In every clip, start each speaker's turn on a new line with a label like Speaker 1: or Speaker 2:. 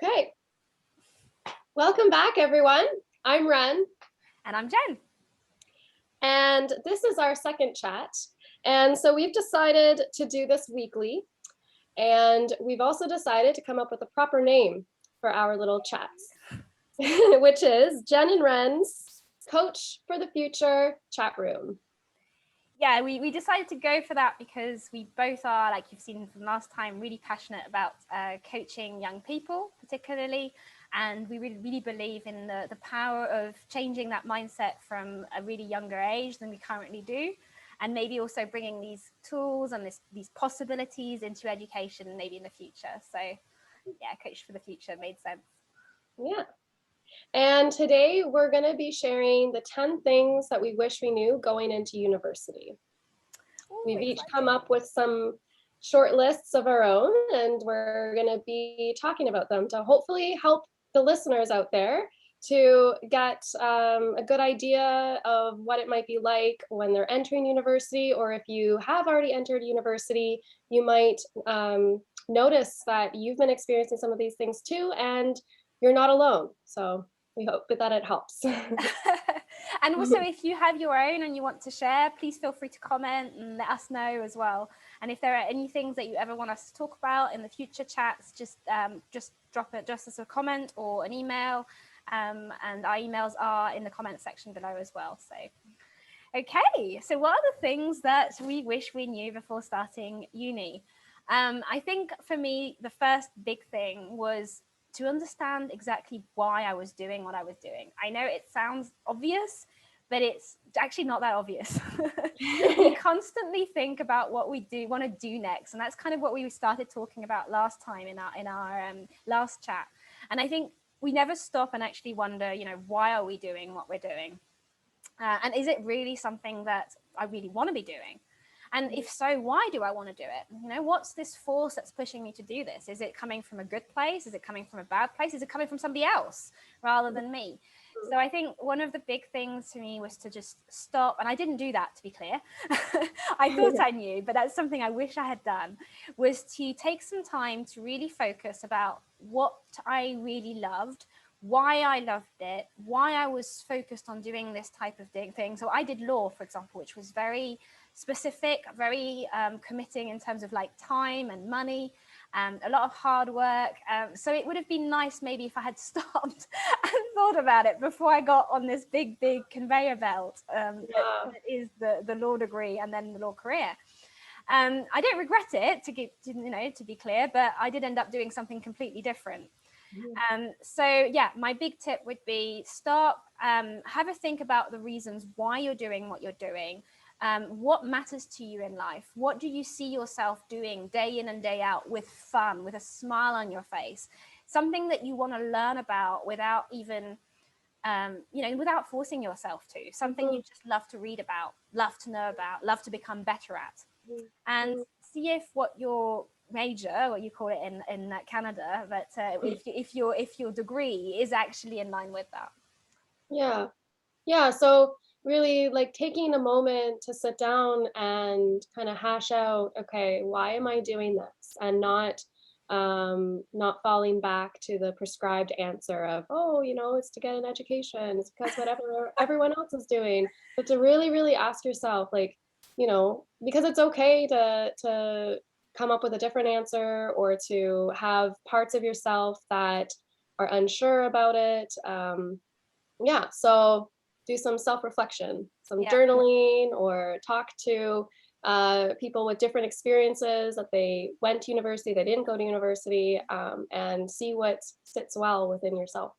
Speaker 1: Okay. Welcome back, everyone. I'm Ren.
Speaker 2: And I'm Jen.
Speaker 1: And this is our second chat. And so we've decided to do this weekly. And we've also decided to come up with a proper name for our little chats, which is Jen and Ren's Coach for the Future chat room.
Speaker 2: Yeah, we decided to go for that because we both are, like you've seen from last time, really passionate about coaching young people, particularly. And we really believe in the power of changing that mindset from a really younger age than we currently do. And maybe also bringing these tools and these possibilities into education maybe in the future. So yeah, Coach for the Future made sense.
Speaker 1: Yeah. And today we're going to be sharing the 10 things that we wish we knew going into university. We've each come up with some short lists of our own, and we're going to be talking about them to hopefully help the listeners out there to get a good idea of what it might be like when they're entering university, or if you have already entered university, you might notice that you've been experiencing some of these things too, and you're not alone. So we hope that it helps.
Speaker 2: And also, if you have your own and you want to share, please feel free to comment and let us know as well. And if there are any things that you ever want us to talk about in the future chats, just drop it just as a comment or an email. And our emails are in the comment section below as well. So, okay. So what are the things that we wish we knew before starting uni? I think for me, the first big thing was to understand exactly why I was doing what I was doing. I know it sounds obvious, but it's actually not that obvious. We constantly think about what we want to do next. And that's kind of what we started talking about last time in our last chat. And I think we never stop and actually wonder, why are we doing what we're doing? And is it really something that I really want to be doing? And if so, why do I want to do it? What's this force that's pushing me to do this? Is it coming from a good place? Is it coming from a bad place? Is it coming from somebody else rather than me? So I think one of the big things to me was to just stop. And I didn't do that, to be clear. I thought I knew, but that's something I wish I had done, was to take some time to really focus about what I really loved, why I loved it, why I was focused on doing this type of thing. So I did law, for example, which was very specific, very committing in terms of like time and money, a lot of hard work. So it would have been nice maybe if I had stopped and thought about it before I got on this big conveyor belt that is the law degree and then the law career. I don't regret it, to be clear, but I did end up doing something completely different. So yeah, my big tip would be stop, have a think about the reasons why you're doing what you're doing. What matters to you in life? What do you see yourself doing day in and day out with fun, with a smile on your face? Something that you want to learn about without even, without forcing yourself to. Something you just love to read about, love to know about, love to become better at. And see if what your major, what you call it in Canada, but if your degree is actually in line with that.
Speaker 1: Yeah. So really like taking a moment to sit down and kind of hash out, okay, why am I doing this? And not falling back to the prescribed answer of, oh, it's to get an education, it's because whatever everyone else is doing. But to really ask yourself, like, because it's okay to come up with a different answer, or to have parts of yourself that are unsure about it. So do some self-reflection, some journaling, or talk to people with different experiences, that they went to university, they didn't go to university, and see what sits well within yourself.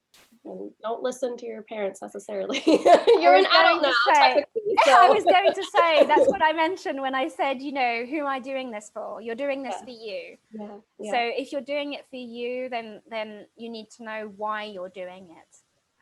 Speaker 1: And don't listen to your parents necessarily. You're an adult now, technically. So.
Speaker 2: I was going to say, that's what I mentioned when I said, who am I doing this for? You're doing this for you.
Speaker 1: Yeah.
Speaker 2: So if you're doing it for you, then you need to know why you're doing it.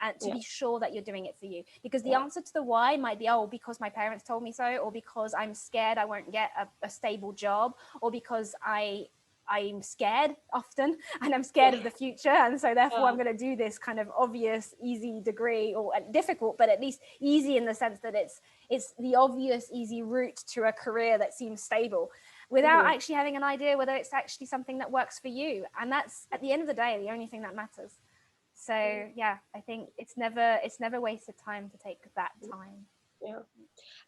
Speaker 2: And to be sure that you're doing it for you. Because the answer to the why might be, because my parents told me so, or because I'm scared I won't get a stable job, or because I'm scared often and I'm scared of the future. And so therefore I'm going to do this kind of obvious, easy degree, or difficult, but at least easy in the sense that it's the obvious, easy route to a career that seems stable. without actually having an idea whether it's actually something that works for you. And that's, at the end of the day, the only thing that matters. So yeah, I think it's never wasted time to take that time.
Speaker 1: Yeah.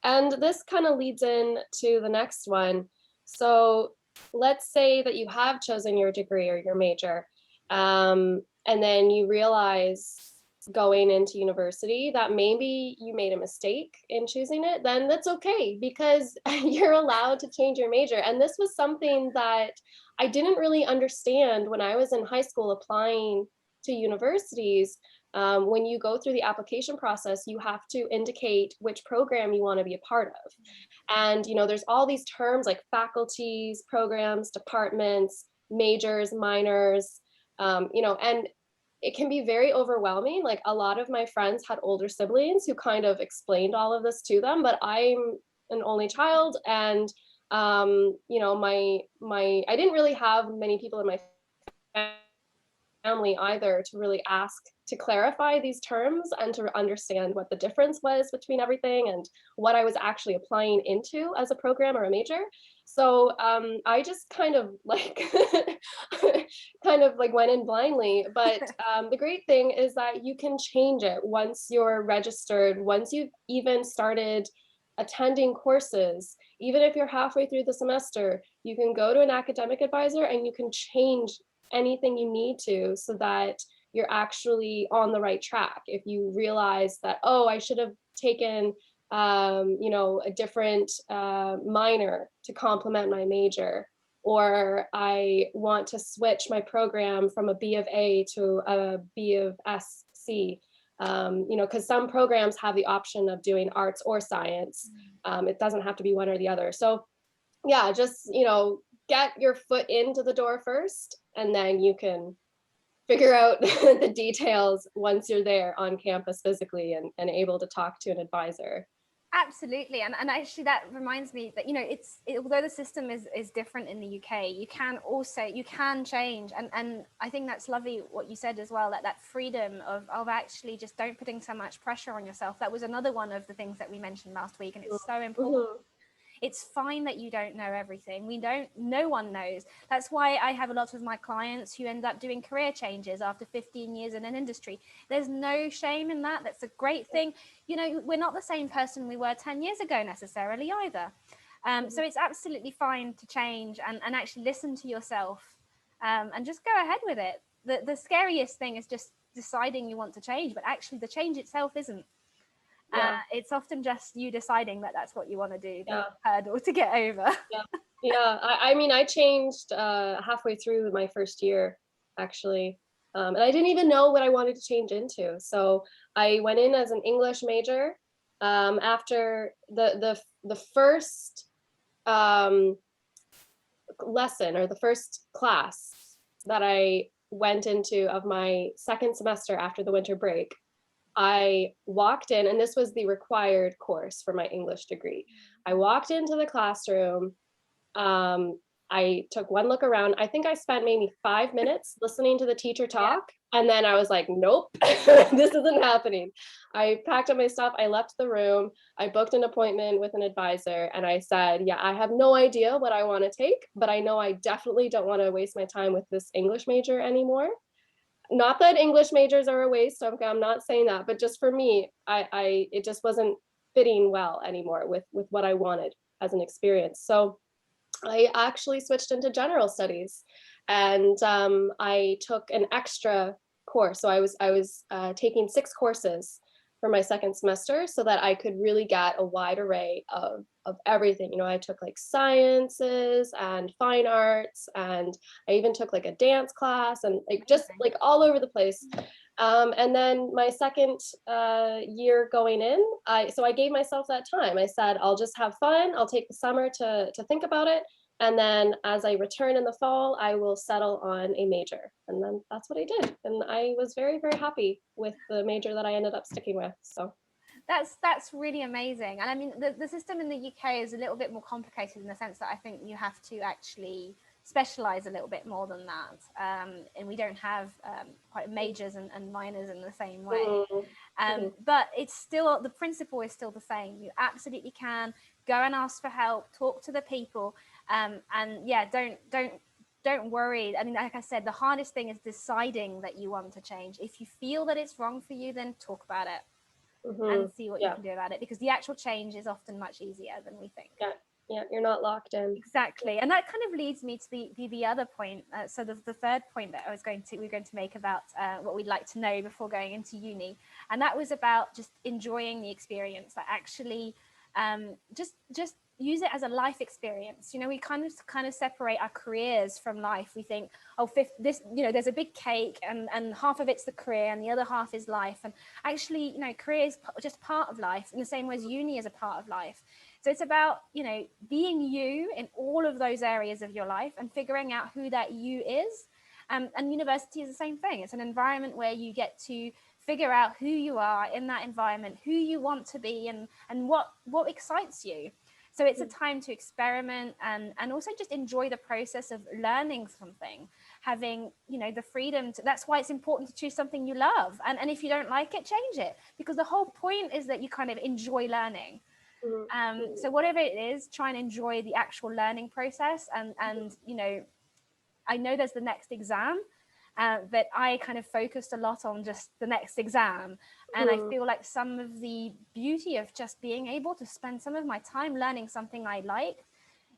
Speaker 1: And this kind of leads in to the next one. So let's say that you have chosen your degree or your major, and then you realize going into university that maybe you made a mistake in choosing it. Then that's okay, because you're allowed to change your major. And this was something that I didn't really understand when I was in high school applying to universities. When you go through the application process, you have to indicate which program you want to be a part of. And, there's all these terms like faculties, programs, departments, majors, minors, and it can be very overwhelming. Like, a lot of my friends had older siblings who kind of explained all of this to them, but I'm an only child, and I didn't really have many people in my family either to really ask to clarify these terms and to understand what the difference was between everything and what I was actually applying into as a program or a major. So I just kind of like went in blindly. But the great thing is that you can change it once you're registered, once you've even started attending courses. Even if you're halfway through the semester, you can go to an academic advisor and you can change anything you need to, so that you're actually on the right track. If you realize that, oh, I should have taken a different minor to complement my major, or I want to switch my program from a B of A to a B of SC, because some programs have the option of doing arts or science. It doesn't have to be one or the other. So yeah, just, get your foot into the door first, and then you can figure out the details once you're there on campus physically and able to talk to an advisor.
Speaker 2: Absolutely. And actually that reminds me that, although the system is different in the UK, you can change. And I think that's lovely what you said as well, that freedom of actually just don't putting so much pressure on yourself. That was another one of the things that we mentioned last week, and it's so important. Mm-hmm. It's fine that you don't know everything. No one knows. That's why I have a lot of my clients who end up doing career changes after 15 years in an industry. There's no shame in that. That's a great thing. We're not the same person we were 10 years ago necessarily either. So it's absolutely fine to change and actually listen to yourself and just go ahead with it. The scariest thing is just deciding you want to change, but actually the change itself isn't. Yeah. It's often just you deciding that that's what you want to do, the hurdle to get over.
Speaker 1: Yeah. I changed halfway through my first year, actually. And I didn't even know what I wanted to change into. So I went in as an English major. After the first lesson, or the first class that I went into of my second semester after the winter break, I walked in, and this was the required course for my English degree. I walked into the classroom. I took one look around. I think I spent maybe 5 minutes listening to the teacher talk. Yeah. And then I was like, nope, this isn't happening. I packed up my stuff. I left the room. I booked an appointment with an advisor, and I said, yeah, I have no idea what I want to take, but I know I definitely don't want to waste my time with this English major anymore. Not that English majors are a waste. I'm not saying that, but just for me, it just wasn't fitting well anymore with what I wanted as an experience. So I actually switched into general studies, and I took an extra course. So I was taking 6 courses for my second semester, so that I could really get a wide array of everything. I took like sciences and fine arts, and I even took like a dance class, and like just like all over the place. And then my second year going in, I gave myself that time. I said, I'll just have fun. I'll take the summer to think about it. And then as I return in the fall, I will settle on a major. And then that's what I did. And I was very, very happy with the major that I ended up sticking with. So
Speaker 2: that's really amazing. And I mean, the system in the UK is a little bit more complicated in the sense that I think you have to actually specialize a little bit more than that. And we don't have quite majors and minors in the same way. But it's still, the principle is still the same. You absolutely can go and ask for help, talk to the people. And yeah, don't worry. I mean, like I said, the hardest thing is deciding that you want to change. If you feel that it's wrong for you, then talk about it and see what you
Speaker 1: Yeah.
Speaker 2: can do about it, because the actual change is often much easier than we think.
Speaker 1: Yeah. Yeah. You're not locked in.
Speaker 2: Exactly. And that kind of leads me to the other point. So the third point that we're going to make about what we'd like to know before going into uni. And that was about just enjoying the experience, that actually just use it as a life experience. You know, we kind of separate our careers from life. We think, oh, this, you know, there's a big cake and half of it's the career and the other half is life. And actually, you know, career is just part of life in the same way as uni is a part of life. So it's about, you know, being you in all of those areas of your life and figuring out who that you is. And university is the same thing. It's an environment where you get to figure out who you are in that environment, who you want to be, and what excites you. So it's a time to experiment and also just enjoy the process of learning something, having, you know, the freedom to, that's why it's important to choose something you love. And if you don't like it, change it, because the whole point is that you kind of enjoy learning. So whatever it is, try and enjoy the actual learning process. And you know, I know there's the next exam, but I kind of focused a lot on just the next exam. And I feel like some of the beauty of just being able to spend some of my time learning something I like,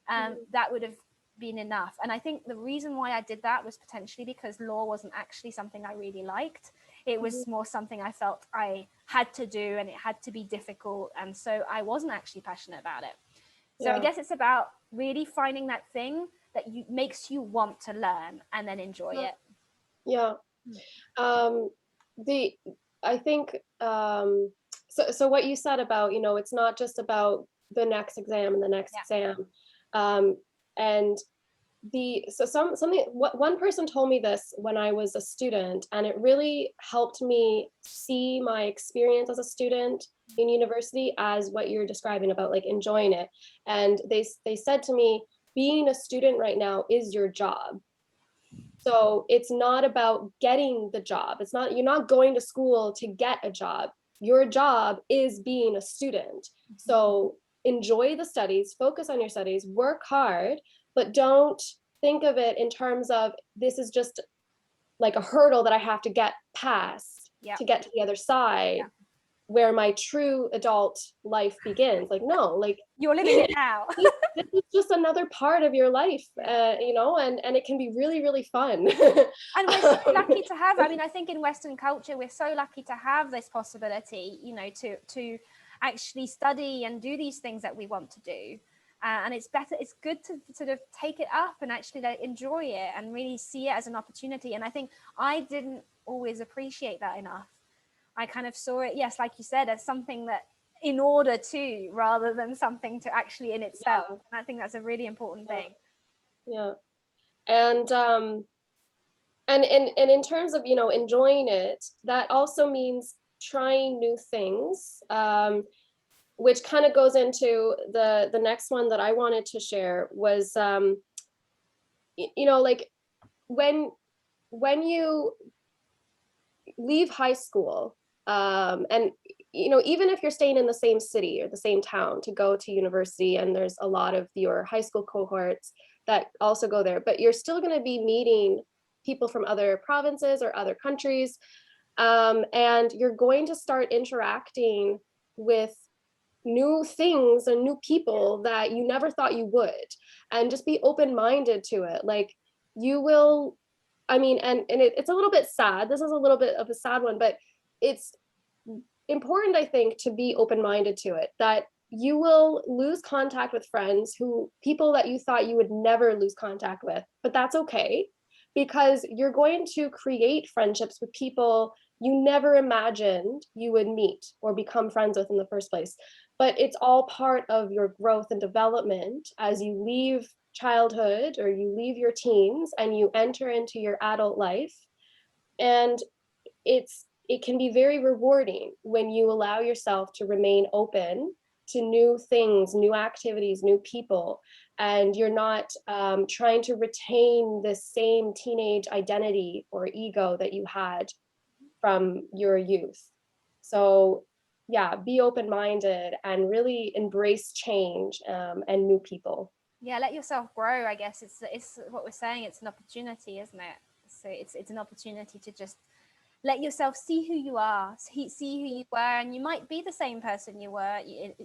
Speaker 2: that would have been enough. And I think the reason why I did that was potentially because law wasn't actually something I really liked. It was more something I felt I had to do, and it had to be difficult. And so I wasn't actually passionate about it. So I guess it's about really finding that thing that makes you want to learn and then enjoy it.
Speaker 1: Yeah. The I think so what you said about, you know, it's not just about the next exam and the next exam. And something, what one person told me this when I was a student, and it really helped me see my experience as a student in university as what you're describing about, like, enjoying it. And they said to me, being a student right now is your job. So it's not about getting the job. It's not, you're not going to school to get a job. Your job is being a student. So enjoy the studies, focus on your studies, work hard, but don't think of it in terms of this is just like a hurdle that I have to get past to get to the other side, where my true adult life begins. Like, no, like,
Speaker 2: you're living it now.
Speaker 1: this is just another part of your life, you know, and it can be really, really fun.
Speaker 2: And we're so lucky to have, I mean, I think in Western culture, we're so lucky to have this possibility, you know, to actually study and do these things that we want to do. And it's good to sort of take it up and actually, like, enjoy it and really see it as an opportunity. And I think I didn't always appreciate that enough. I kind of saw it, yes, like you said, as something that in order to, rather than something to actually in itself. And I think that's a really important thing.
Speaker 1: Yeah. And and in terms of, you know, enjoying it, that also means trying new things, which kind of goes into the next one that I wanted to share was, you know, like, when you leave high school, and, you know, even if you're staying in the same city or the same town to go to university, and there's a lot of your high school cohorts that also go there, but you're still going to be meeting people from other provinces or other countries, and you're going to start interacting with new things and new people that you never thought you would. And just be open-minded to it. Like, you will, I mean, and it's a little bit sad, this is a little bit of a sad one, but it's important, I think, to be open-minded to it, that you will lose contact with friends, people that you thought you would never lose contact with, but that's okay, because you're going to create friendships with people you never imagined you would meet or become friends with in the first place. But it's all part of your growth and development as you leave childhood or you leave your teens and you enter into your adult life. And it can be very rewarding when you allow yourself to remain open to new things, new activities, new people, and you're not trying to retain the same teenage identity or ego that you had from your youth. So yeah, be open-minded and really embrace change, and new people.
Speaker 2: Yeah, let yourself grow, I guess. It's what we're saying, it's an opportunity, isn't it? So it's an opportunity to just let yourself see who you are, see who you were, and you might be the same person you were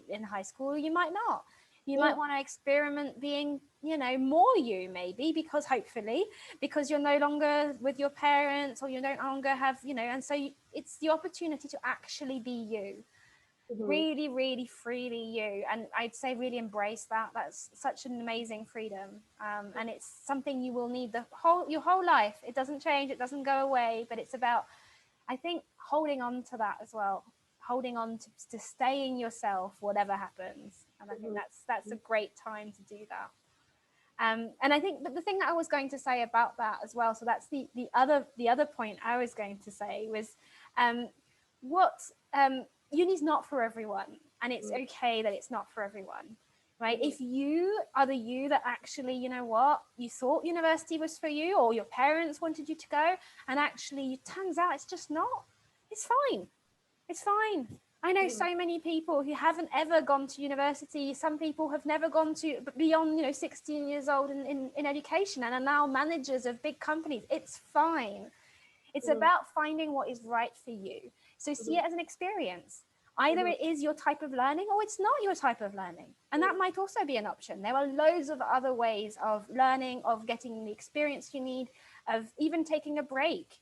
Speaker 2: in high school, you might not. You
Speaker 1: Yeah.
Speaker 2: might want to experiment being, more you, maybe, because hopefully, because you're no longer with your parents, or you no longer have, and so it's the opportunity to actually be you,
Speaker 1: Mhm.
Speaker 2: really, really freely you. And I'd say really embrace that. That's such an amazing freedom. And it's something you will need your whole life. It doesn't change, it doesn't go away, but it's about, I think, holding on to that as well, holding on to staying yourself, whatever happens. And I think
Speaker 1: Mhm.
Speaker 2: that's a great time to do that. And I think that the thing that I was going to say about that as well, so that's the other point I was going to say was, what uni's not for everyone, and it's okay that it's not for everyone, right?
Speaker 1: Mhm.
Speaker 2: If you are the you that actually, you thought university was for you, or your parents wanted you to go, and actually it turns out it's just not, it's fine. It's fine. I know
Speaker 1: Mhm.
Speaker 2: so many people who haven't ever gone to university. Some people have never gone to beyond, 16 years old in education, and are now managers of big companies. It's fine. It's
Speaker 1: Mhm.
Speaker 2: about finding what is right for you. So see
Speaker 1: Mhm.
Speaker 2: it as an experience. Either
Speaker 1: Mhm.
Speaker 2: it is your type of learning, or it's not your type of learning. And that might also be an option. There are loads of other ways of learning, of getting the experience you need, of even taking a break.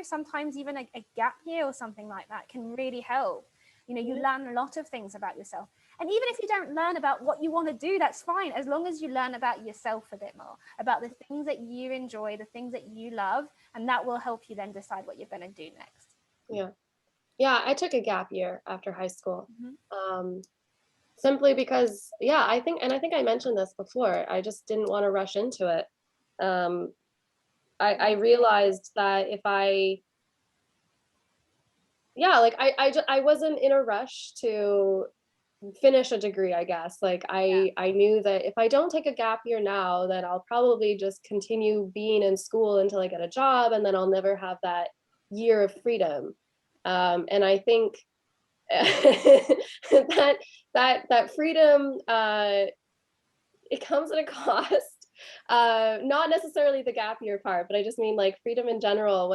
Speaker 2: Sometimes even a gap year or something like that can really help. You
Speaker 1: Mhm.
Speaker 2: learn a lot of things about yourself. And even if you don't learn about what you want to do, that's fine, as long as you learn about yourself a bit more, about the things that you enjoy, the things that you love, and that will help you then decide what you're going to do next.
Speaker 1: Yeah. Yeah, I took a gap year after high school.
Speaker 2: Mm-hmm.
Speaker 1: Um, Simply because, yeah, I think I mentioned this before. I just didn't want to rush into it. Um, I realized that if I, yeah, like I wasn't in a rush to finish a degree, I guess. Like
Speaker 2: Yeah.
Speaker 1: I knew that if I don't take a gap year now, then I'll probably just continue being in school until I get a job, and then I'll never have that year of freedom. And I think that that freedom, it comes at a cost. Not necessarily the gap year part, but I just mean like freedom in general.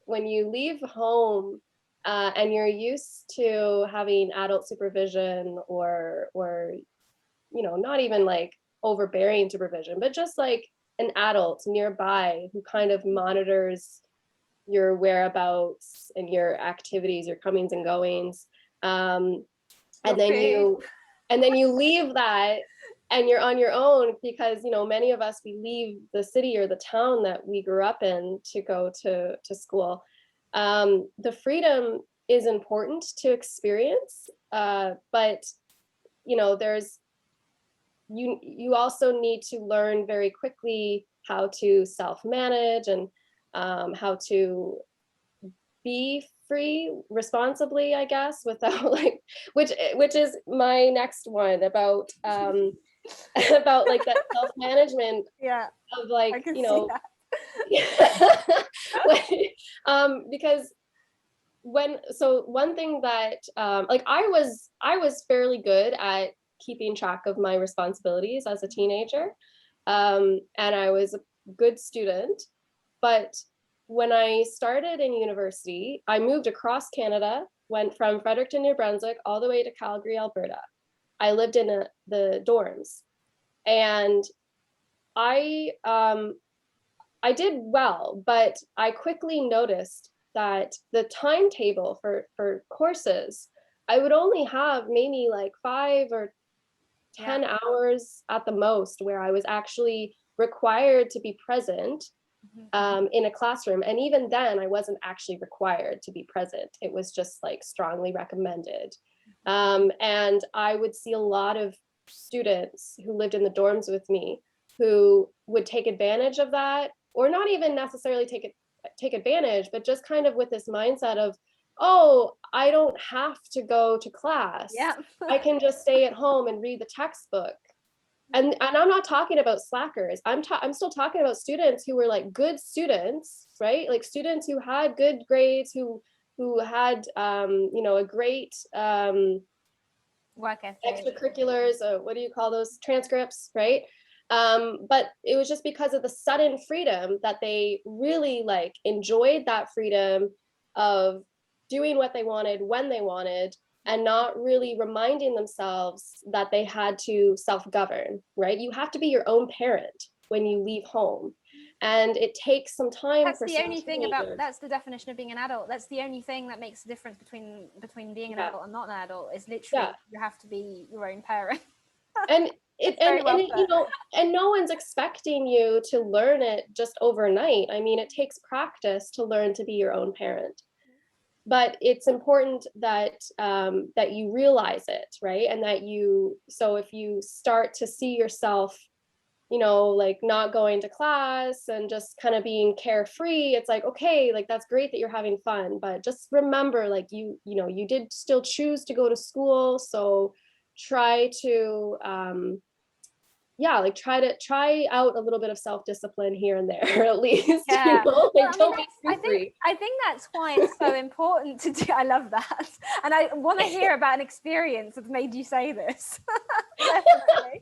Speaker 1: When you leave home, and you're used to having adult supervision, or not even like overbearing supervision, but just like an adult nearby who kind of monitors your whereabouts and your activities, your comings and goings. Um,
Speaker 2: Your
Speaker 1: and then
Speaker 2: food.
Speaker 1: you leave that, and you're on your own, because many of us, we leave the city or the town that we grew up in to go to school. The freedom is important to experience, but there's you also need to learn very quickly how to self manage, and how to be free responsibly, I guess, without like, which is my next one about about like that self management
Speaker 2: Yeah,
Speaker 1: of
Speaker 2: I
Speaker 1: like
Speaker 2: can see that.
Speaker 1: because one thing that like I was fairly good at keeping track of my responsibilities as a teenager, and I was a good student. But when I started in university, I moved across Canada, went from Fredericton, New Brunswick, all the way to Calgary, Alberta. I lived in the dorms, and I um, I did well, but I quickly noticed that the timetable for courses, I would only have maybe like 5 or 10
Speaker 2: Yeah.
Speaker 1: hours at the most where I was actually required to be present,
Speaker 2: Mhm.
Speaker 1: in a classroom. And even then, I wasn't actually required to be present. It was just like strongly recommended. And I would see a lot of students who lived in the dorms with me who would take advantage of that, or not even necessarily take advantage, but just kind of with this mindset of, oh, I don't have to go to class.
Speaker 2: Yeah.
Speaker 1: I can just stay at home and read the textbook. And I'm not talking about slackers. I'm still talking about students who were like good students, right? Like students who had good grades, who had a great
Speaker 2: Work ethic.
Speaker 1: extracurriculars, what do you call those, transcripts, right? But it was just because of the sudden freedom that they really like enjoyed that freedom of doing what they wanted when they wanted, and not really reminding themselves that they had to self-govern, right? You have to be your own parent when you leave home. And it takes some time
Speaker 2: That's
Speaker 1: for
Speaker 2: the
Speaker 1: some
Speaker 2: only thing about,
Speaker 1: teenagers.
Speaker 2: that's the definition of being an adult. That's the only thing that makes the difference between being an
Speaker 1: Yeah,
Speaker 2: adult and not an adult, is
Speaker 1: yeah.
Speaker 2: literally you have to be your own parent.
Speaker 1: And it
Speaker 2: It's very well
Speaker 1: you
Speaker 2: put.
Speaker 1: know, and no one's expecting you to learn it just overnight. I mean, it takes practice to learn to be your own parent. But it's important that that you realize it, right? And that you, so if you start to see yourself, you know, like not going to class and just kind of being carefree, it's like, okay, like that's great that you're having fun, but just remember, like you know, you did still choose to go to school, so try to yeah, like try out a little bit of self-discipline here and there at least, you
Speaker 2: Yeah.
Speaker 1: know,
Speaker 2: Well,
Speaker 1: like
Speaker 2: I mean,
Speaker 1: don't be
Speaker 2: that's,
Speaker 1: too free.
Speaker 2: I think that's why it's so important to do. I love that. And I want to hear about an experience that's made you say this. Definitely.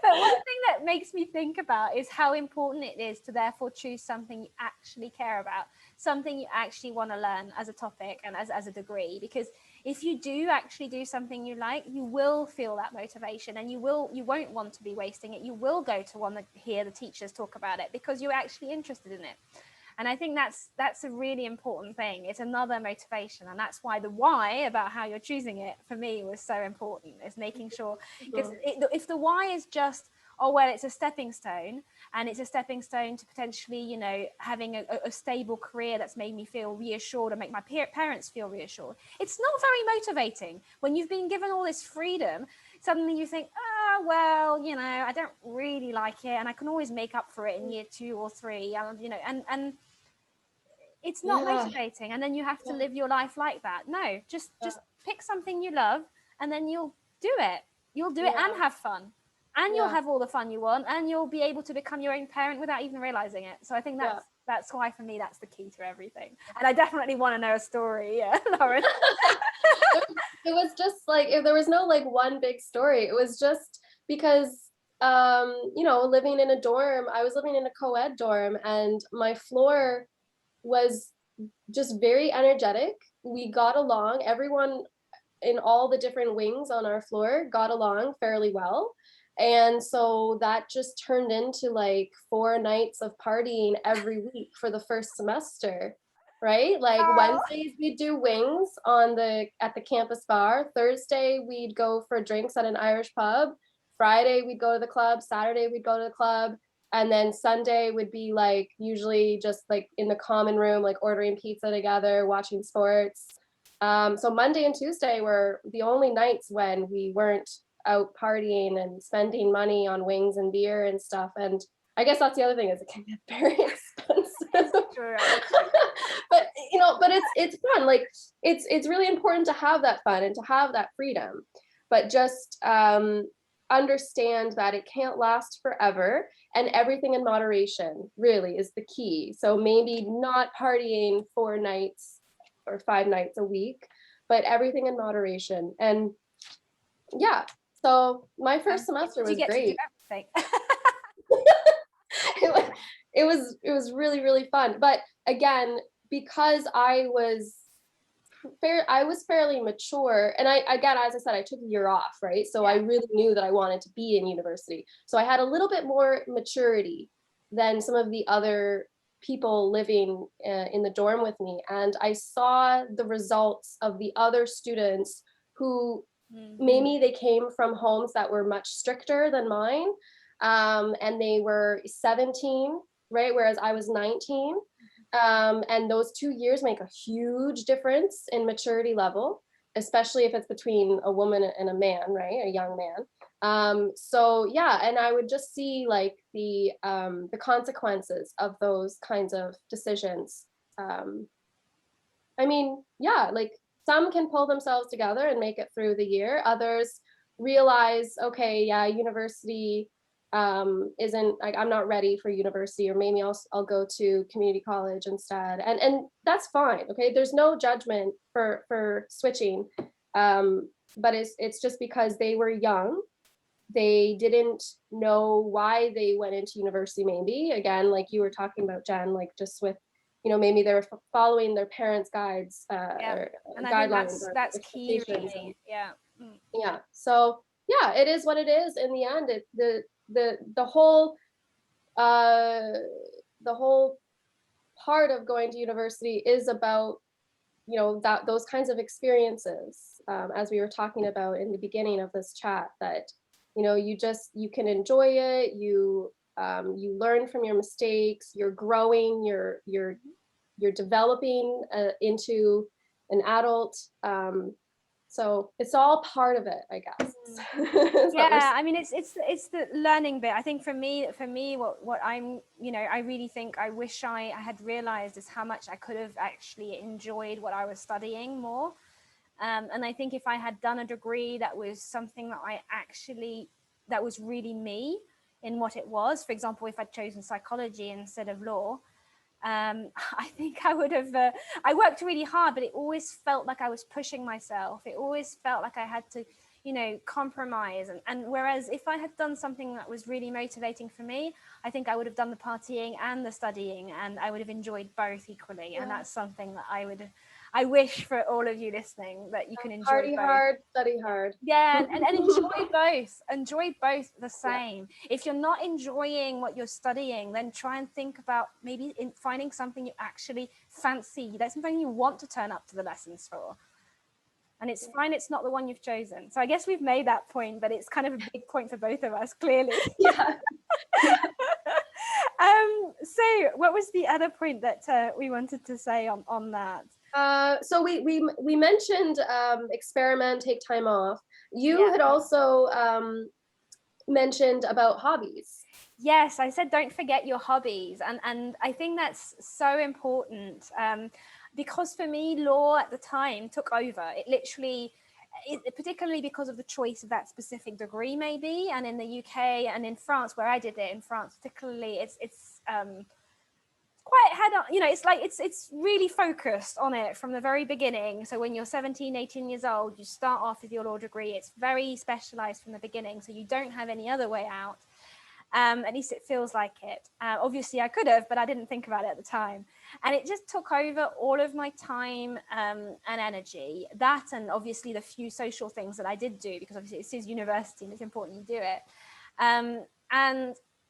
Speaker 2: But one thing that makes me think about is how important it is to therefore choose something you actually care about, something you actually want to learn as a topic and as a degree. Because if you do actually do something you like, you will feel that motivation, and you won't want to be wasting it. You will go to want to hear the teachers talk about it because you're actually interested in it. And I think that's a really important thing. It's another motivation, and that's why the why about how you're choosing it for me was so important. Is making sure, because if the why is just, oh well, it's a stepping stone, and it's a stepping stone to potentially, you know, having a stable career that's made me feel reassured and make my parents feel reassured, it's not very motivating. When you've been given all this freedom, suddenly you think, ah, well, you know, I don't really like it, and I can always make up for it in year 2 or 3, and you know, and it's not
Speaker 1: Yeah,
Speaker 2: motivating, and then you have to
Speaker 1: yeah,
Speaker 2: live your life like that. No, just pick something you love, and then you'll do it
Speaker 1: yeah,
Speaker 2: and have fun, and you'll
Speaker 1: yeah,
Speaker 2: have all the fun you want, and you'll be able to become your own parent without even realizing it. So I think
Speaker 1: yeah.
Speaker 2: that's why for me that's the key to everything. And I definitely want to know a story. Yeah. Lauren.
Speaker 1: it, it was just like, there was no like one big story. It was just because you know, living in a dorm, I was living in a co-ed dorm, and my floor was just very energetic. We got along. Everyone in all the different wings on our floor got along fairly well. And so that just turned into like 4 nights of partying every week for the first semester, right? Like
Speaker 2: Oh.
Speaker 1: Wednesdays we'd do wings on the at the campus bar. Thursday we'd go for drinks at an Irish pub. Friday we'd go to the club. Saturday we'd go to the club. And then Sunday would be like usually just like in the common room, like ordering pizza together, watching sports. So Monday and Tuesday were the only nights when we weren't out partying and spending money on wings and beer and stuff. And I guess that's the other thing, is it can get very
Speaker 2: It's
Speaker 1: expensive.
Speaker 2: true.
Speaker 1: But you know, but it's fun. Like it's really important to have that fun and to have that freedom. But just understand that it can't last forever, and everything in moderation really is the key. So maybe not partying 4 nights or 5 nights a week, but everything in moderation. And yeah, so my first semester
Speaker 2: You
Speaker 1: was
Speaker 2: get to do
Speaker 1: great.
Speaker 2: everything.
Speaker 1: it was it was really really fun. But again, because I was fairly mature, and I again, as I said, I took a year off, right? So I
Speaker 2: Yeah.
Speaker 1: really knew that I wanted to be in university. So I had a little bit more maturity than some of the other people living in the dorm with me, and I saw the results of the other students who maybe they came from homes that were much stricter than mine, and they were 17, right? Whereas I was 19. And those 2 years make a huge difference in maturity level, especially if it's between a woman and a man, right? A young man. So yeah, and I would just see like the consequences of those kinds of decisions. Um, I mean, yeah, like some can pull themselves together and make it through the year. Others realize, okay, yeah, university isn't like, I'm not ready for university, or maybe I'll go to community college instead. And that's fine. Okay. There's no judgment for switching. But it's just because they were young they didn't know why they went into university, maybe, again, like you were talking about, Jen, like just with, maybe they're following their parents' guides,
Speaker 2: Yeah.
Speaker 1: or
Speaker 2: And I think
Speaker 1: guidelines or
Speaker 2: that's key,
Speaker 1: expectations.
Speaker 2: really. Yeah. Mm.
Speaker 1: Yeah. So yeah, it is what it is in the end. The whole uh the whole part of going to university is about, that those kinds of experiences, as we were talking about in the beginning of this chat, that you can enjoy it, you learn from your mistakes, you're growing, you're developing into an adult. So it's all part of it, I guess.
Speaker 2: Yeah, I mean it's the learning bit. I think for me what I'm, I really think I wish I had realized is how much I could have actually enjoyed what I was studying more. And I think if I had done a degree that was something that was really me in what it was, for example, if I'd chosen psychology instead of law, I think I would have, I worked really hard, but it always felt like I was pushing myself. It always felt like I had to, compromise. And whereas if I had done something that was really motivating for me, I think I would have done the partying and the studying, and I would have enjoyed both equally. Yeah. And that's something that I wish for all of you listening, that you can enjoy
Speaker 1: Party
Speaker 2: both.
Speaker 1: hard, study hard.
Speaker 2: Yeah, and enjoy both the same. If you're not enjoying what you're studying, then try and think about maybe finding something you actually fancy. That's something you want to turn up to the lessons for. And it's fine, it's not the one you've chosen. So I guess we've made that point, but it's kind of a big point for both of us, clearly.
Speaker 1: Yeah.
Speaker 2: So what was the other point that we wanted to say on that?
Speaker 1: So we mentioned experiment, take time off. You had also mentioned about hobbies.
Speaker 2: Yes, I said don't forget your hobbies, and I think that's so important, because for me, law at the time took over. It literally, particularly because of the choice of that specific degree, maybe, and in the UK and in France, where I did it, in France particularly, it's quite head on, it's really focused on it from the very beginning. So when you're 17, 18 years old, you start off with your law degree. It's very specialized from the beginning, so you don't have any other way out. At least it feels like it. Obviously I could have, but I didn't think about it at the time. And it just took over all of my time and energy. That, and obviously the few social things that I did do, because obviously it is university and it's important you do it. And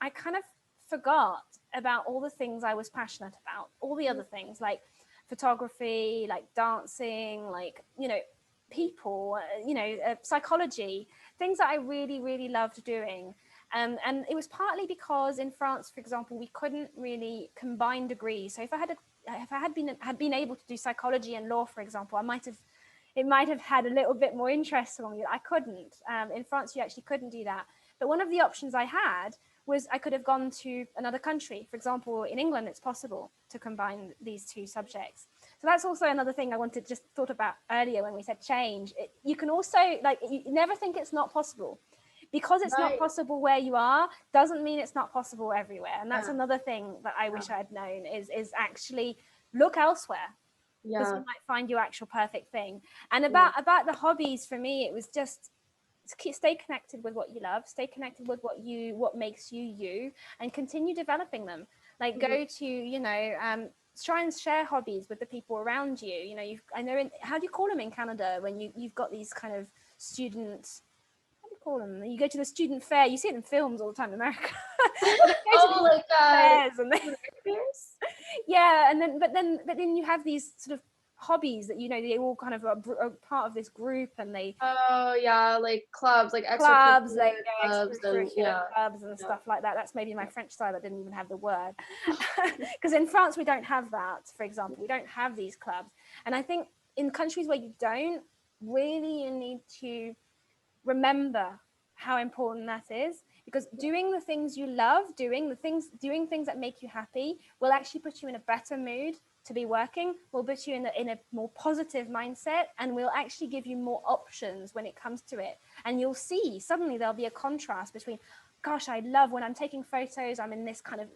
Speaker 2: I kind of forgot about all the things I was passionate about, all the other things like photography, like dancing, like, people, psychology, things that I really, really loved doing. And it was partly because in France, for example, we couldn't really combine degrees. So if I had been able to do psychology and law, for example, it might have had a little bit more interest among you. I couldn't. In France, you actually couldn't do that. But one of the options I had was I could have gone to another country. For example, in England, it's possible to combine these two subjects. So that's also another thing I just thought about earlier when we said change. You can also, you never think it's not possible. Because it's not possible where you are, doesn't mean it's not possible everywhere. And that's another thing that I wish I'd known is actually look elsewhere. Because you might find your actual perfect thing. And about the hobbies, for me, it was just stay connected with what you love, stay connected with what makes you, and continue developing them. Like go to, try and share hobbies with the people around you. I know, how do you call them in Canada when you've got these kind of students? Call them? You go to the student fair. You see it in films all the time in America. Fairs and yeah, and then but then you have these sort of hobbies that they all kind of are part of this group, and they
Speaker 1: like clubs, like
Speaker 2: clubs,
Speaker 1: extracurricular
Speaker 2: clubs and stuff like that. That's maybe my French side that didn't even have the word, because in France we don't have that. For example, we don't have these clubs, and I think in countries where you don't, really you need to remember how important that is, because doing the things you love, doing things that make you happy will actually put you in a better mood to be working, will put you in a more positive mindset, and will actually give you more options when it comes to it. And you'll see suddenly there'll be a contrast between, gosh, I love when I'm taking photos, I'm in this kind of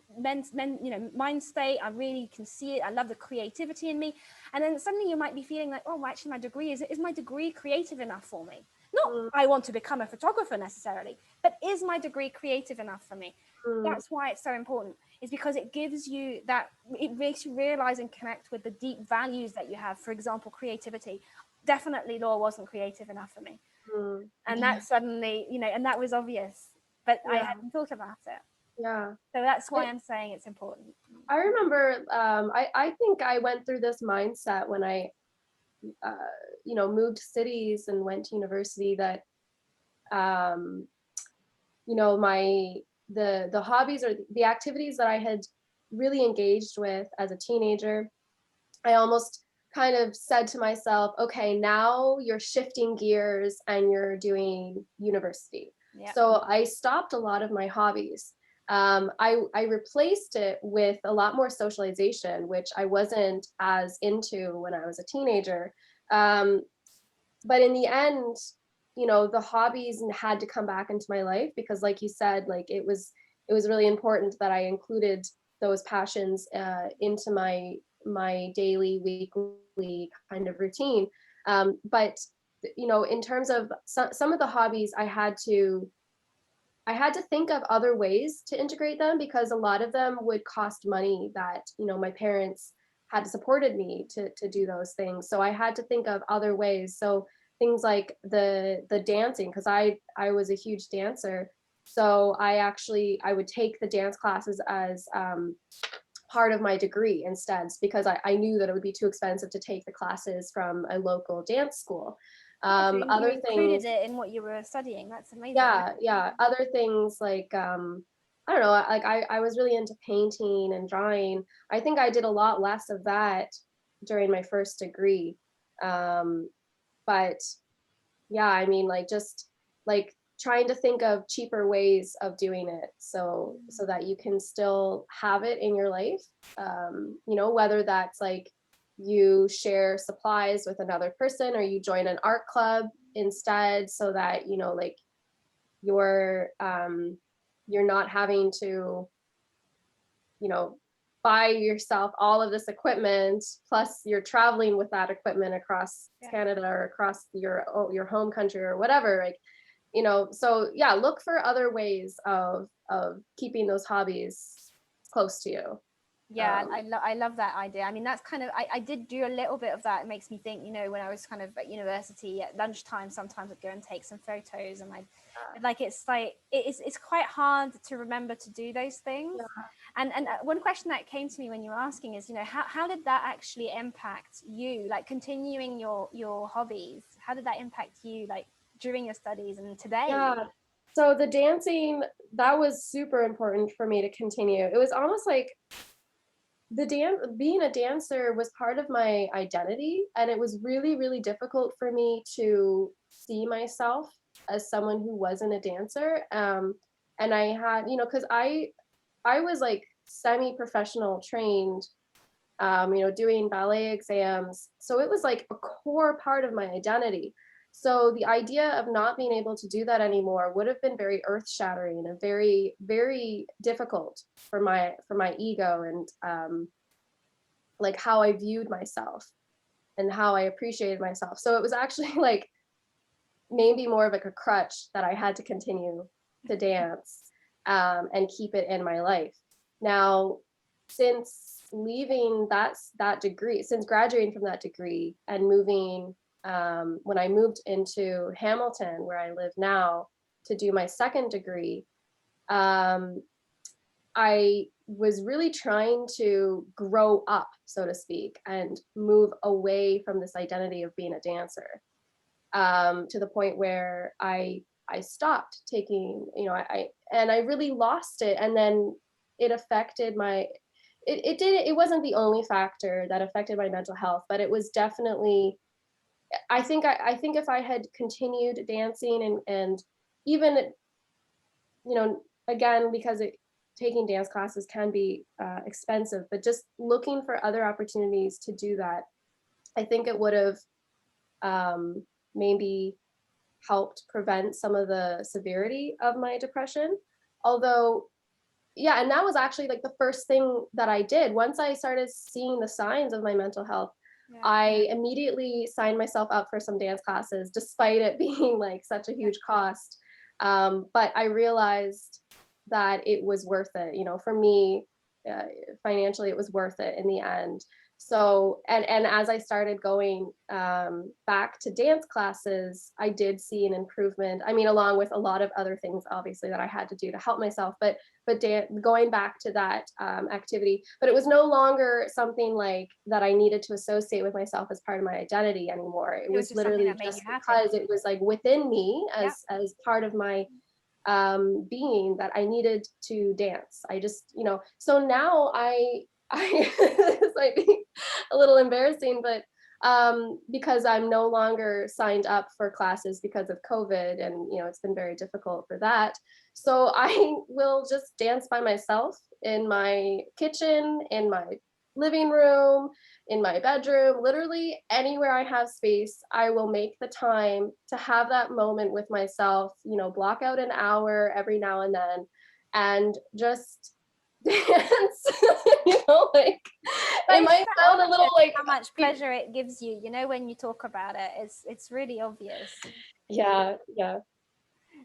Speaker 2: mind state, I really can see it, I love the creativity in me. And then suddenly you might be feeling like, oh, well, actually my degree, is my degree creative enough for me? Not I want to become a photographer necessarily, but is my degree creative enough for me? That's why it's so important, is because it gives you that, it makes you realize and connect with the deep values that you have. For example, creativity. Definitely law wasn't creative enough for me. And that suddenly, and that was obvious, but I hadn't thought about it.
Speaker 1: Yeah.
Speaker 2: So that's why I'm saying it's important.
Speaker 1: I remember, I think I went through this mindset when I, moved cities and went to university, that, the hobbies or the activities that I had really engaged with as a teenager, I almost kind of said to myself, okay, now you're shifting gears and you're doing university.
Speaker 2: Yep.
Speaker 1: So I stopped a lot of my hobbies. I replaced it with a lot more socialization, which I wasn't as into when I was a teenager. But in the end, the hobbies had to come back into my life, because like you said, like it was really important that I included those passions into my daily, weekly kind of routine. But in terms of some of the hobbies, I had to think of other ways to integrate them, because a lot of them would cost money that, my parents had supported me to do those things. So I had to think of other ways. So things like the dancing, because I was a huge dancer. So I would take the dance classes as part of my degree instead, because I knew that it would be too expensive to take the classes from a local dance school.
Speaker 2: So you
Speaker 1: Other
Speaker 2: included
Speaker 1: things,
Speaker 2: it in what you were studying. That's amazing.
Speaker 1: yeah. Other things like, I don't know, like I was really into painting and drawing. I think I did a lot less of that during my first degree. But yeah, I mean, like, just like trying to think of cheaper ways of doing it, so that you can still have it in your life. Whether that's like you share supplies with another person, or you join an art club instead, so that like you're not having to you know buy yourself all of this equipment, plus you're traveling with that equipment across Canada or across your home country or whatever, like, so yeah, look for other ways of keeping those hobbies close to you.
Speaker 2: Yeah, I love that idea. I mean, that's kind of, I did do a little bit of that. It makes me think, when I was kind of at university at lunchtime, sometimes I'd go and take some photos, and it's quite hard to remember to do those things.
Speaker 1: Yeah.
Speaker 2: And one question that came to me when you were asking is, how did that actually impact you? Like, continuing your hobbies, how did that impact you, like during your studies and today?
Speaker 1: Yeah. So the dancing, that was super important for me to continue. It was almost like being a dancer was part of my identity, and it was really, really difficult for me to see myself as someone who wasn't a dancer. And I had, because I was like semi-professional trained, doing ballet exams. So it was like a core part of my identity. So the idea of not being able to do that anymore would have been very earth-shattering and very, very difficult for my ego, and like how I viewed myself and how I appreciated myself. So it was actually like maybe more of like a crutch that I had to continue to dance, and keep it in my life. Now, since leaving that degree, since graduating from that degree and moving, when I moved into Hamilton, where I live now, to do my second degree, I was really trying to grow up, so to speak, and move away from this identity of being a dancer, to the point where I stopped taking, and I really lost it. And then it affected it wasn't the only factor that affected my mental health, but it was definitely, I think if I had continued dancing, and even, again, because taking dance classes can be expensive, but just looking for other opportunities to do that, I think it would have, maybe helped prevent some of the severity of my depression. Although, yeah, and that was actually like the first thing that I did once I started seeing the signs of my mental health. I immediately signed myself up for some dance classes, despite it being like such a huge cost. But I realized that it was worth it. You know, for me, uh, financially, it was worth it in the end. So, and as I started going back to dance classes, I did see an improvement. I mean, along with a lot of other things, obviously, that I had to do to help myself, but going back to that activity, but it was no longer something like that I needed to associate with myself as part of my identity anymore. It
Speaker 2: It was
Speaker 1: was
Speaker 2: just something
Speaker 1: literally
Speaker 2: that made you
Speaker 1: just
Speaker 2: happy.
Speaker 1: because it was like within me
Speaker 2: Yeah.
Speaker 1: as part of my being that I needed to dance. I just, you know, so now this might be a little embarrassing, but because I'm no longer signed up for classes because of COVID, and you know, it's been very difficult for that. So I will just dance by myself in my kitchen, in my living room, in my bedroom, literally anywhere I have space. I will make the time to have that moment with myself, you know, block out an hour every now and just dance. You know, like
Speaker 2: But
Speaker 1: it
Speaker 2: it's
Speaker 1: might
Speaker 2: so
Speaker 1: sound a little
Speaker 2: obvious
Speaker 1: like
Speaker 2: how much pleasure it gives you, you know, when you talk about it. It's really obvious.
Speaker 1: yeah, yeah.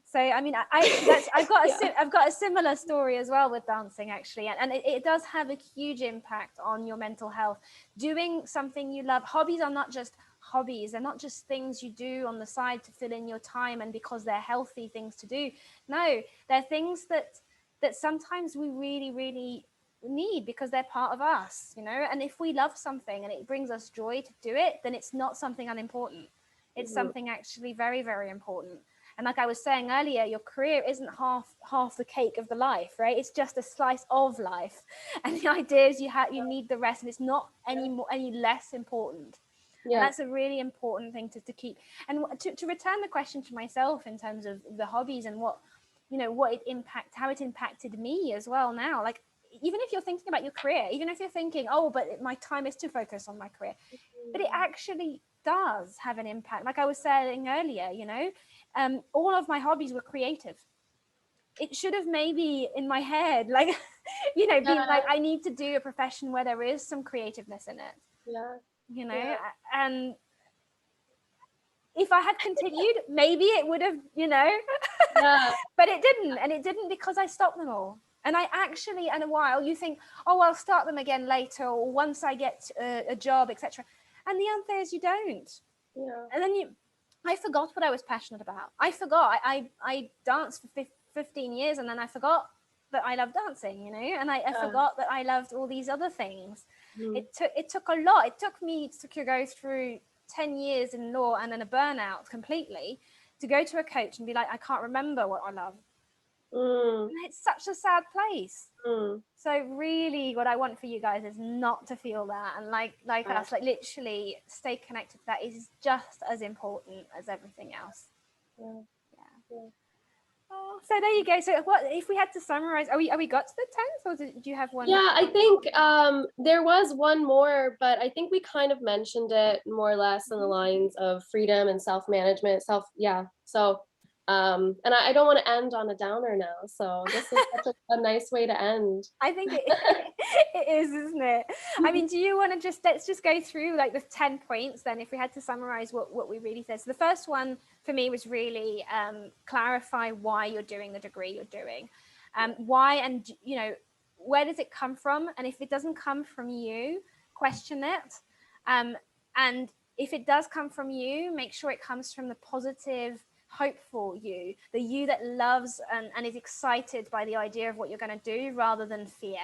Speaker 2: So I mean, I've got
Speaker 1: Yeah.
Speaker 2: I've got a similar story as well with dancing actually, and it does have a huge impact on your mental health. Doing something you love. Hobbies are not just hobbies; they're not just things you do on the side to fill in your time and because they're healthy things to do. No, they're things that sometimes we really need because they're part of us, you know. And if we love something and it brings us joy to do it, then it's not something unimportant. It's
Speaker 1: Mhm.
Speaker 2: something actually very important. And like I was saying earlier, your career isn't half the cake of the life, right? It's just a slice of life. And the idea is you need the rest, and it's not any less important. And
Speaker 1: Yeah.
Speaker 2: that's a really important thing to keep. And to return the question to myself in terms of the hobbies and what, you know, how it impacted me as well now. Like, even if you're thinking about your career, even if you're thinking, oh, but my time is to focus on my career, but it actually does have an impact. Like I was saying earlier, you know, all of my hobbies were creative. It should have maybe in my head, like, you know,
Speaker 1: Yeah.
Speaker 2: been like, I need to do a profession where there is some creativeness in it,
Speaker 1: Yeah.
Speaker 2: you know,
Speaker 1: Yeah.
Speaker 2: and if I had continued, maybe it would have, you know,
Speaker 1: Yeah.
Speaker 2: but it didn't. And it didn't because I stopped them all. And I actually, in a while, you think, oh, I'll start them again later or once I get a job, etc. And the answer is you don't.
Speaker 1: Yeah.
Speaker 2: And then I forgot what I was passionate about. I forgot. I danced for 15 years and then I forgot that I loved dancing, you know, and I forgot that I loved all these other things.
Speaker 1: Mhm.
Speaker 2: It took a lot. It took me to go through 10 years in law and then a burnout completely to go to a coach and be like, I can't remember what I love.
Speaker 1: Mm.
Speaker 2: And it's such a sad place.
Speaker 1: Mm.
Speaker 2: So really what I want for you guys is not to feel that, and like
Speaker 1: Yeah.
Speaker 2: us, like literally stay connected to that is just as important as everything else.
Speaker 1: Yeah.
Speaker 2: Yeah.
Speaker 1: Yeah.
Speaker 2: Oh, so there you go. So what if we had to summarize, are we got to the 10th, or do you have one?
Speaker 1: Yeah, I think there was one more, but I think we kind of mentioned it more or less in the lines of freedom and self-management. Yeah. So, and I don't want to end on a downer now. So this is such a nice way to end.
Speaker 2: I think it is, isn't it? I mean, do you want to let's just go through like the 10 points then, if we had to summarize what we really said. So the first one for me was really clarify why you're doing the degree you're doing. Why, and you know, where does it come from? And if it doesn't come from you, question it. And if it does come from you, make sure it comes from the positive, hopeful you, the you that loves and is excited by the idea of what you're going to do rather than fear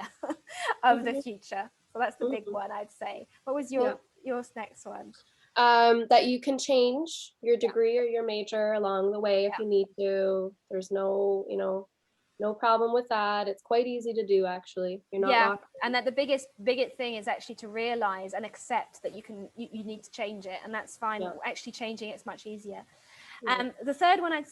Speaker 2: of the
Speaker 1: Mhm.
Speaker 2: future. So that's the big
Speaker 1: Mhm.
Speaker 2: one, I'd say. What was
Speaker 1: Yeah.
Speaker 2: your next one?
Speaker 1: That you can change your
Speaker 2: Yeah,
Speaker 1: degree or your major along the way if
Speaker 2: yeah.
Speaker 1: you need to. There's no, you know, no problem with that. It's quite easy to do, actually. You're not
Speaker 2: Yeah,
Speaker 1: locked
Speaker 2: and that the biggest thing is actually to realize and accept that you need to change it, and that's fine.
Speaker 1: in. Yeah.
Speaker 2: Actually changing it's much easier.
Speaker 1: Yeah.
Speaker 2: The third one I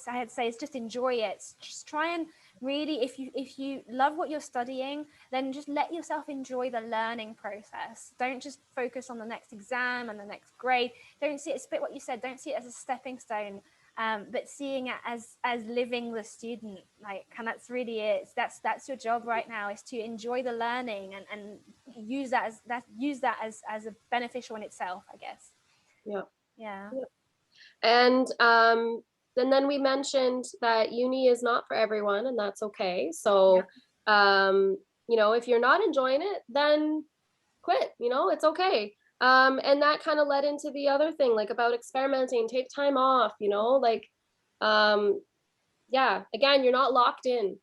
Speaker 2: had to say is just enjoy it. Just try and really, if you love what you're studying, then just let yourself enjoy the learning process. Don't just focus on the next exam and the next grade. Don't see it, spit what you said, don't see it as a stepping stone. but seeing it as living the student, like, and that's really it. That's your job right now, is to enjoy the learning and use that as a beneficial in itself, I guess.
Speaker 1: Yeah.
Speaker 2: Yeah.
Speaker 1: Yeah. And then we mentioned that uni is not for everyone, and that's okay. So, if you're not enjoying it, then quit, it's okay. And that kind of led into the other thing, like about experimenting, take time off, like, yeah, again, you're not locked in.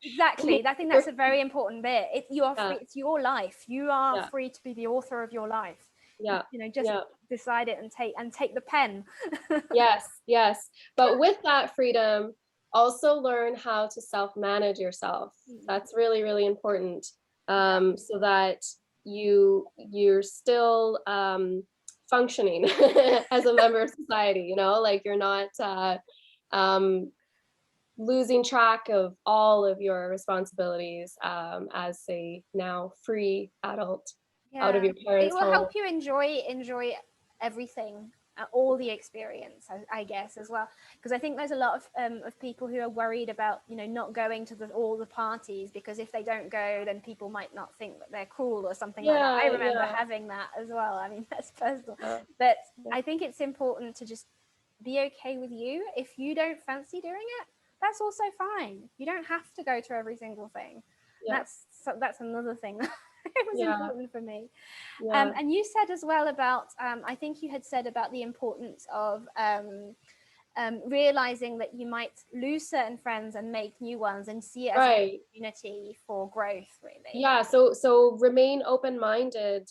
Speaker 2: Exactly. I think that's a very important bit. You are free.
Speaker 1: Yeah,
Speaker 2: It's your life. You are
Speaker 1: yeah,
Speaker 2: free to be the author of your life.
Speaker 1: yeah,
Speaker 2: Just
Speaker 1: yeah.
Speaker 2: decide it and take the pen.
Speaker 1: Yes, yes. But with that freedom, also learn how to self-manage yourself. That's really, really important. So that you're still functioning as a member of society, like you're not um, losing track of all of your responsibilities as a now free adult out of
Speaker 2: Yeah,
Speaker 1: your
Speaker 2: it
Speaker 1: parents'
Speaker 2: will
Speaker 1: home.
Speaker 2: help you enjoy everything, all the experience, I guess, as well. Because I think there's a lot of people who are worried about not going to all the parties, because if they don't go, then people might not think that they're cool or something like that. I
Speaker 1: Yeah,
Speaker 2: remember
Speaker 1: yeah,
Speaker 2: having that as well. I mean, that's personal,
Speaker 1: yeah,
Speaker 2: but
Speaker 1: yeah,
Speaker 2: I think it's important to just be okay with you. If you don't fancy doing it, that's also fine. You don't have to go to every single thing.
Speaker 1: yeah,
Speaker 2: That's another thing it was
Speaker 1: yeah,
Speaker 2: important for me.
Speaker 1: yeah.
Speaker 2: And you said as well about, I think you had said about the importance of realizing that you might lose certain friends and make new ones, and see it as an
Speaker 1: Right.
Speaker 2: opportunity for growth, really.
Speaker 1: Yeah. So remain open-minded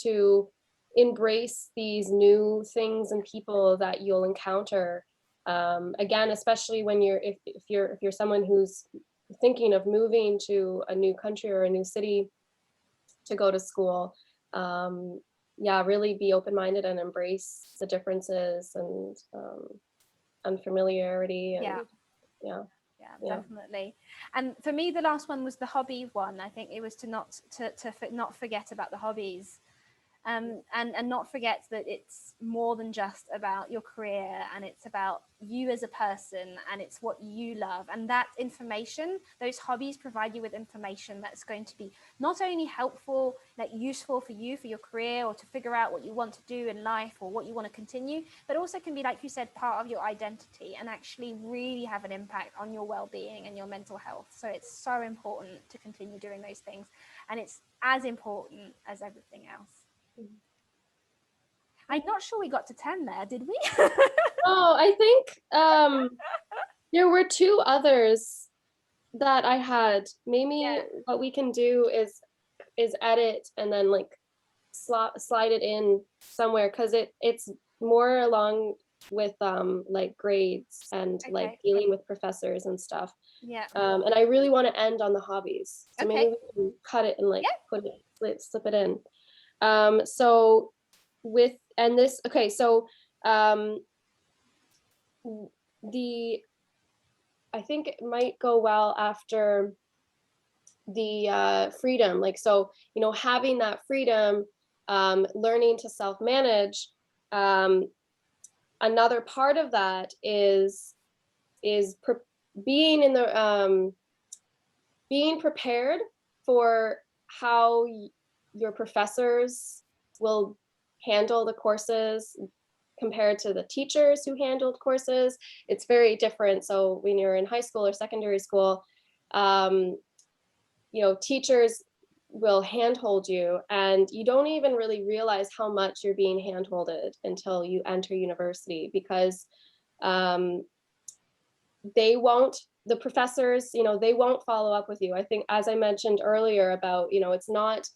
Speaker 1: to embrace these new things and people that you'll encounter. Again, especially when if you're someone who's thinking of moving to a new country or a new city to go to school. Yeah, really be open-minded and embrace the differences and unfamiliarity and
Speaker 2: Yeah.
Speaker 1: yeah,
Speaker 2: Yeah,
Speaker 1: yeah.
Speaker 2: definitely. And for me, the last one was the hobby one. I think it was to not forget about the hobbies, and not forget that it's more than just about your career, and it's about you as a person, and it's what you love. And that information, those hobbies provide you with information that's going to be not only helpful, like useful for you for your career, or to figure out what you want to do in life or what you want to continue, but also can be, like you said, part of your identity, and actually really have an impact on your well-being and your mental health. So it's so important to continue doing those things, and it's as important as everything else. I'm not sure we got to 10 there, did we?
Speaker 1: Oh, I think there were two others that I had. Maybe
Speaker 2: Yeah.
Speaker 1: what we can do is edit and then like slide it in somewhere because it's more along with like grades and like
Speaker 2: Okay.
Speaker 1: dealing with professors and stuff.
Speaker 2: Yeah.
Speaker 1: And I really want to end on the hobbies. So maybe
Speaker 2: Okay.
Speaker 1: we can cut it and like
Speaker 2: Yeah.
Speaker 1: put it slip it in. So with and this okay, so um the I think it might go well after the freedom. Like so, having that freedom, learning to self-manage. Another part of that is being in the being prepared for how your professors will handle the courses compared to the teachers who handled courses. It's very different. So when you're in high school or secondary school, um, teachers will handhold you and you don't even really realize how much you're being handholded until you enter university because um, the professors, they won't follow up with you. I think, as I mentioned earlier about, it's not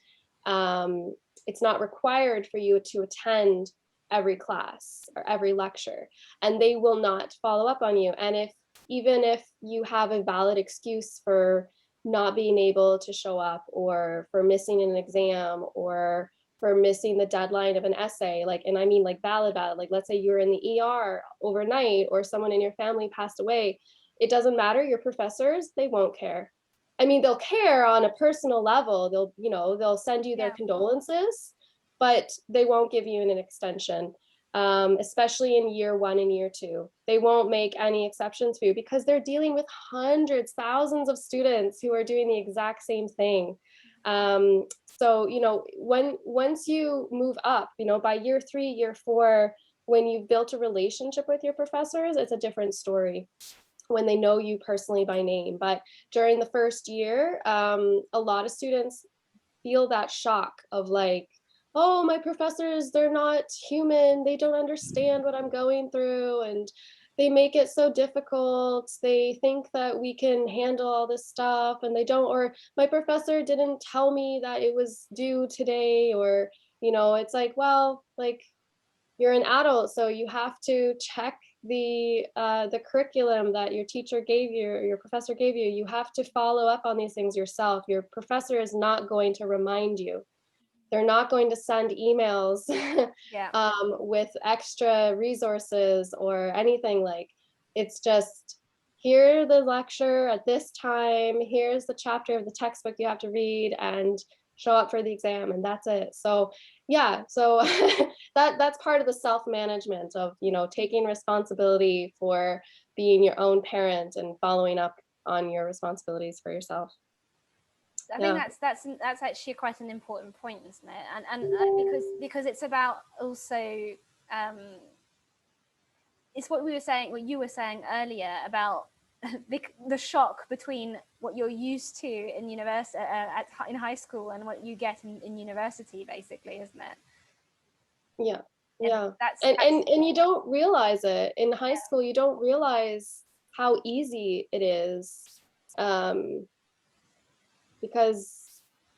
Speaker 1: required for you to attend every class or every lecture, and they will not follow up on you. And even if you have a valid excuse for not being able to show up or for missing an exam or for missing the deadline of an essay, like, and I mean like valid, like let's say you're in the ER overnight or someone in your family passed away, it doesn't matter. Your professors, they won't care. I mean, they'll care on a personal level. They'll send you their
Speaker 2: Yeah.
Speaker 1: condolences, but they won't give you an extension. especially in year 1 and year 2. They won't make any exceptions for you because they're dealing with hundreds, thousands of students who are doing the exact same thing. So, you know, once you move up, you know, by year 3, year 4, when you've built a relationship with your professors, it's a different story when they know you personally by name. But during the first year, a lot of students feel that shock of like, oh, my professors, they're not human. They don't understand what I'm going through. And they make it so difficult. They think that we can handle all this stuff and they don't, or my professor didn't tell me that it was due today, or, you know, it's like, well, like you're an adult, so you have to check the curriculum that your teacher gave you or your professor gave you. You have to follow up on these things yourself. Your professor is not going to remind you. They're not going to send emails
Speaker 2: Yeah.
Speaker 1: with extra resources or anything. Like, it's just, here the lecture at this time, here's the chapter of the textbook you have to read and show up for the exam, and that's it. So yeah, so that's part of the self-management of, you know, taking responsibility for being your own parent and following up on your responsibilities for yourself.
Speaker 2: I think
Speaker 1: Yeah.
Speaker 2: that's actually quite an important point, isn't it? And because it's about also it's what we were saying, what you were saying earlier about the shock between what you're used to in university in high school and what you get in university, basically, isn't it?
Speaker 1: Yeah.
Speaker 2: And
Speaker 1: Yeah.
Speaker 2: that's
Speaker 1: And you don't realize it. In high
Speaker 2: yeah.
Speaker 1: school, you don't realize how easy it is. Um, because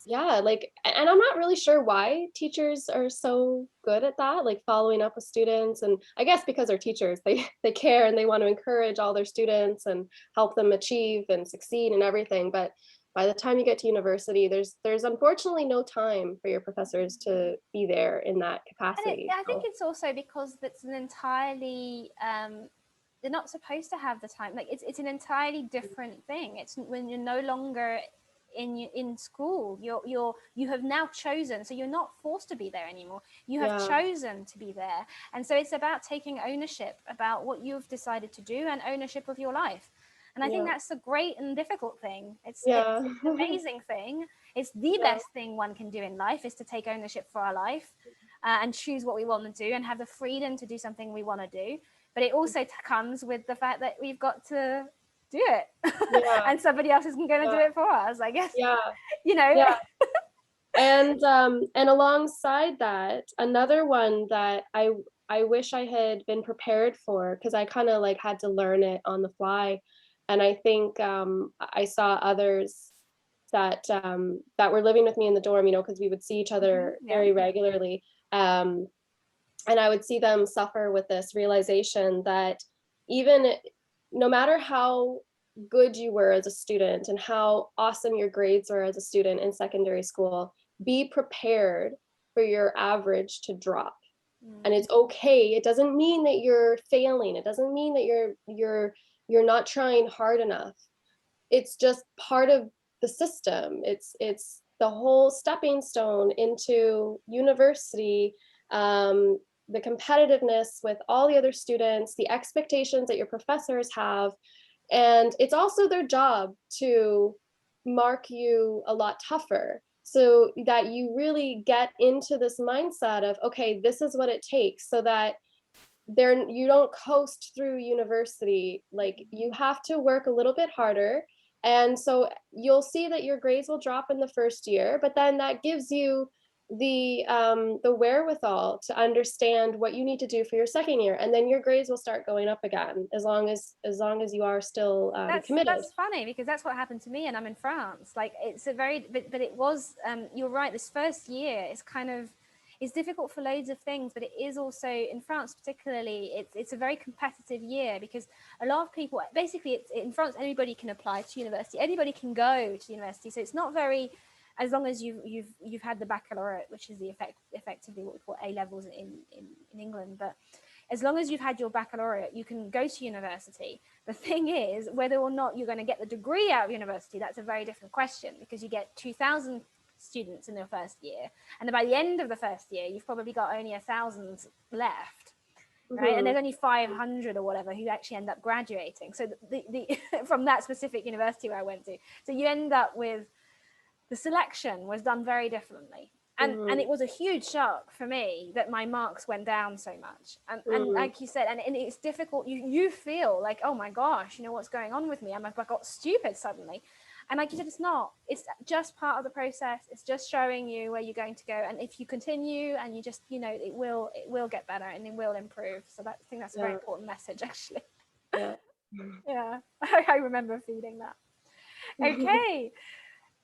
Speaker 1: yeah, like, and I'm not really sure why teachers are so good at that, like following up with students. And I guess because they're teachers, they care and they want to encourage all their students and help them achieve and succeed and everything. But by the time you get to university, there's unfortunately no time for your professors to be there in that capacity.
Speaker 2: I think
Speaker 1: So
Speaker 2: it's also because it's an entirely they're not supposed to have the time. Like it's an entirely different thing. It's when you're no longer in school. You have now chosen, so you're not forced to be there anymore. You have
Speaker 1: yeah,
Speaker 2: chosen to be there, and so it's about taking ownership about what you've decided to do and ownership of your life. And I think
Speaker 1: yeah,
Speaker 2: that's a great and difficult thing.
Speaker 1: yeah,
Speaker 2: It's an amazing thing. It's the
Speaker 1: yeah,
Speaker 2: best thing one can do in life is to take ownership for our life and choose what we want to do and have the freedom to do something we want to do. But it also comes with the fact that we've got to do it
Speaker 1: yeah,
Speaker 2: and somebody else isn't going to do
Speaker 1: yeah,
Speaker 2: it for us, I guess.
Speaker 1: yeah,
Speaker 2: You know.
Speaker 1: yeah. And alongside that, another one that I wish I had been prepared for, because I kind of like had to learn it on the fly. And I think I saw others that were living with me in the dorm, you know, because we would see each other
Speaker 2: Yeah.
Speaker 1: very regularly. Um, and I would see them suffer with this realization that even no matter how good you were as a student and how awesome your grades were as a student in secondary school, be prepared for your average to drop. And it's okay. It doesn't mean that you're failing. It doesn't mean that you're not trying hard enough. It's just part of the system. It's the whole stepping stone into university, the competitiveness with all the other students, the expectations that your professors have, and it's also their job to mark you a lot tougher so that you really get into this mindset of, okay, this is what it takes, so that there you don't coast through university. Like, you have to work a little bit harder, and so you'll see that your grades will drop in the first year, but then that gives you the wherewithal to understand what you need to do for your second year, and then your grades will start going up again, as long as you are still committed.
Speaker 2: That's funny because that's what happened to me, and I'm in France. Like it's a very, but it was. You're right. This first year is kind of it's difficult for loads of things, but it is also in France particularly. It's a very competitive year because a lot of people basically it's, in France anybody can apply to university, anybody can go to university. So it's not very as long as you've had the baccalaureate, which is the effectively what we call A levels in England, but as long as you've had your baccalaureate, you can go to university. The thing is, whether or not you're going to get the degree out of university, that's a very different question because you get 2,000 students in your first year. And by the end of the first year, you've probably got only 1,000 left. right? And
Speaker 1: Mhm.
Speaker 2: there's only 500 or whatever who actually end up graduating. So the from that specific university where I went to, so you end up with the selection was done very differently. And it
Speaker 1: Mhm.
Speaker 2: was a huge shock for me that my marks went down so much. And
Speaker 1: Mhm.
Speaker 2: like you said, and it's difficult. You feel like, oh my gosh, you know what's going on with me? I got stupid suddenly. And like you said, it's not. It's just part of the process. It's just showing you where you're going to go. And if you continue and you just, you know, it will get better and it will improve. So I think that's a very
Speaker 1: Yeah.
Speaker 2: important message, actually.
Speaker 1: Yeah.
Speaker 2: Yeah, I remember feeling that. Okay.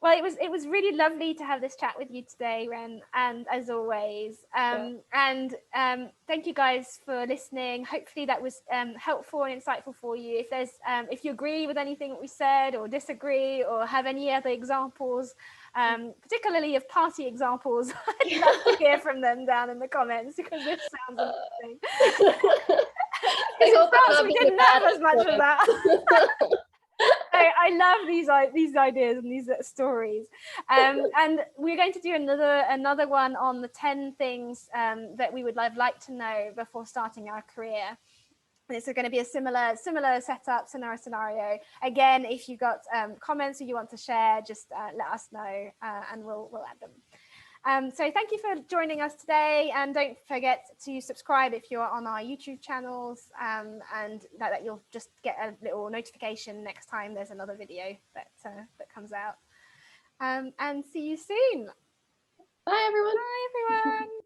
Speaker 2: Well, it was really lovely to have this chat with you today, Ren, and as always,
Speaker 1: Yeah.
Speaker 2: thank you guys for listening. Hopefully that was helpful and insightful for you. If there's if you agree with anything that we said or disagree or have any other examples, particularly of party examples, I'd love to hear from them down in the comments because this sounds amazing.
Speaker 1: I
Speaker 2: Because in
Speaker 1: hope I'm
Speaker 2: France
Speaker 1: not
Speaker 2: we
Speaker 1: being a
Speaker 2: didn't
Speaker 1: bad
Speaker 2: have as much of that.
Speaker 1: influence.
Speaker 2: I love these ideas and these stories, and we're going to do another one on the 10 things that we would like to know before starting our career. And it's going to be a similar setup, similar scenario. Again, if you got comments or you want to share, just let us know, and we'll add them. So thank you for joining us today, and don't forget to subscribe if you're on our YouTube channels, and that you'll just get a little notification next time there's another video that comes out. And see you soon.
Speaker 1: Bye, everyone.
Speaker 2: Bye, everyone.